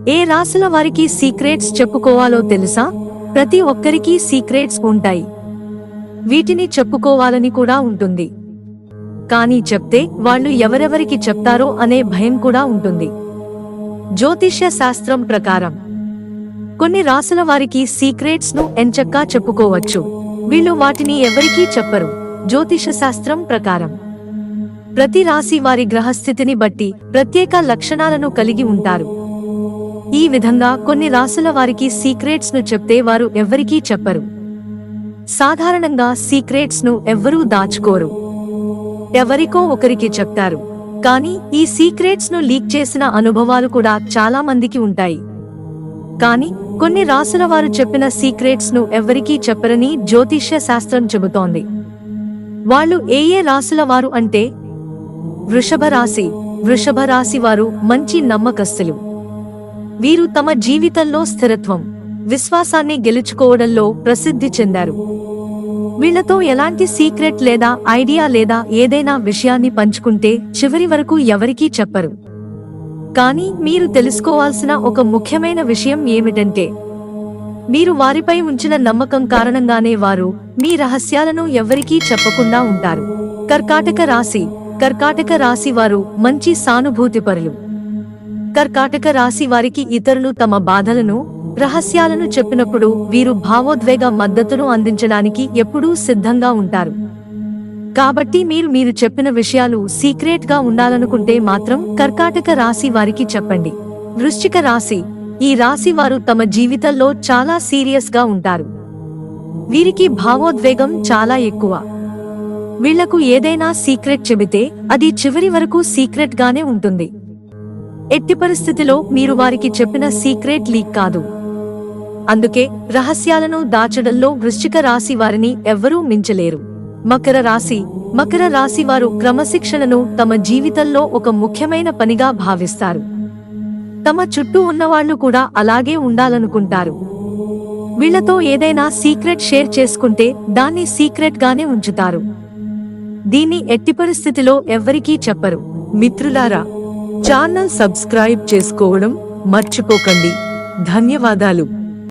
ఏ రాశుల వారికి సీక్రెట్స్ చెప్పుకోవాలో తెలుసా? ప్రతి ఒక్కరికి సీక్రెట్స్ ఉంటాయి. వీటిని చెప్పుకోవాలని కూడా ఉంటుంది. కానీ చెప్తే వాళ్ళు ఎవరెవరికి చెప్తారో అనే భయం కూడా ఉంటుంది. జ్యోతిష్య శాస్త్రం ప్రకారం కొన్ని రాశుల వారికి సీక్రెట్స్ ను ఎంచక్కా చెప్పుకోవచ్చు. వీళ్ళు వాటిని ఎవరికీ చెప్పరు. జ్యోతిష శాస్త్రం ప్రకారం ప్రతి రాశి వారి గ్రహస్థితిని బట్టి ప్రత్యేక లక్షణాలను కలిగి ఉంటారు. ఈ విధంగా కొన్ని రాశుల వారికి సీక్రెట్స్ ను చెప్తే వారు ఎవ్వరికీ చెప్పరు. సాధారణంగా సీక్రెట్స్ ను ఎవ్వరూ దాచుకోరు, ఎవరికో ఒకరికి చెప్తారు. కానీ ఈ సీక్రెట్స్ ను లీక్ చేసిన అనుభవాలు కూడా చాలా మందికి ఉంటాయి. కానీ కొన్ని రాశుల వారు చెప్పిన సీక్రెట్స్ ను ఎవ్వరికీ చెప్పరని జ్యోతిష్య శాస్త్రం చెబుతోంది. వాళ్ళు ఏ రాశుల వారు అంటే వృషభ రాశి. వృషభ రాశి వారు మంచి నమ్మకస్తులు. వీరు తమ జీవితంలో స్థిరత్వం, విశ్వాసాన్ని గెలుచుకోవడంలో ప్రసిద్ధి చెందారు. వీళ్లతో ఎలాంటి సీక్రెట్ లేదా ఐడియా లేదా ఏదైనా విషయాన్ని పంచుకుంటే చివరి వరకు ఎవరికీ చెప్పరు. కానీ మీరు తెలుసుకోవాల్సిన ఒక ముఖ్యమైన విషయం ఏమిటంటే, మీరు వారిపై ఉంచిన నమ్మకం కారణంగానే వారు మీ రహస్యాలను ఎవ్వరికీ చెప్పకుండా ఉంటారు. కర్కాటక రాశి. కర్కాటక రాశి వారు మంచి సానుభూతిపరులు. కర్కాటక రాశి వారికి ఇతరులు తమ బాధలను, రహస్యాలను చెప్పినప్పుడు వీరు భావోద్వేగ మద్దతును అందించడానికి ఎప్పుడూ సిద్ధంగా ఉంటారు. కాబట్టి మీరు చెప్పిన విషయాలు సీక్రెట్ గా ఉండాలనుకుంటే మాత్రం కర్కాటక రాశి వారికి చెప్పండి. వృశ్చిక రాశి. ఈ రాశి వారు తమ జీవితంలో చాలా సీరియస్ గా ఉంటారు. వీరికి భావోద్వేగం చాలా ఎక్కువ. వీళ్లకు ఏదైనా సీక్రెట్ చెబితే అది చివరి వరకు సీక్రెట్ గానే ఉంటుంది. ఎట్టి పరిస్థితిలో మీరు వారికి చెప్పిన సీక్రెట్ లీక్ కాదు. అందుకే రహస్యాలను దాచడంలో వృశ్చిక రాశి వారిని ఎవ్వరూ మించలేరు. మకర రాశి. మకర రాశి వారు క్రమశిక్షణను తమ జీవితంలో ఒక ముఖ్యమైన పనిగా భావిస్తారు. తమ చుట్టూ ఉన్నవాళ్లు కూడా అలాగే ఉండాలనుకుంటారు. వీళ్లతో ఏదైనా సీక్రెట్ షేర్ చేసుకుంటే దాన్ని సీక్రెట్ గానే ఉంచుతారు. దీన్ని ఎట్టి పరిస్థితిలో ఎవ్వరికీ చెప్పరు. మిత్రులారా, ఛానల్ సబ్స్క్రైబ్ చేసుకోవడం మర్చిపోకండి. ధన్యవాదాలు.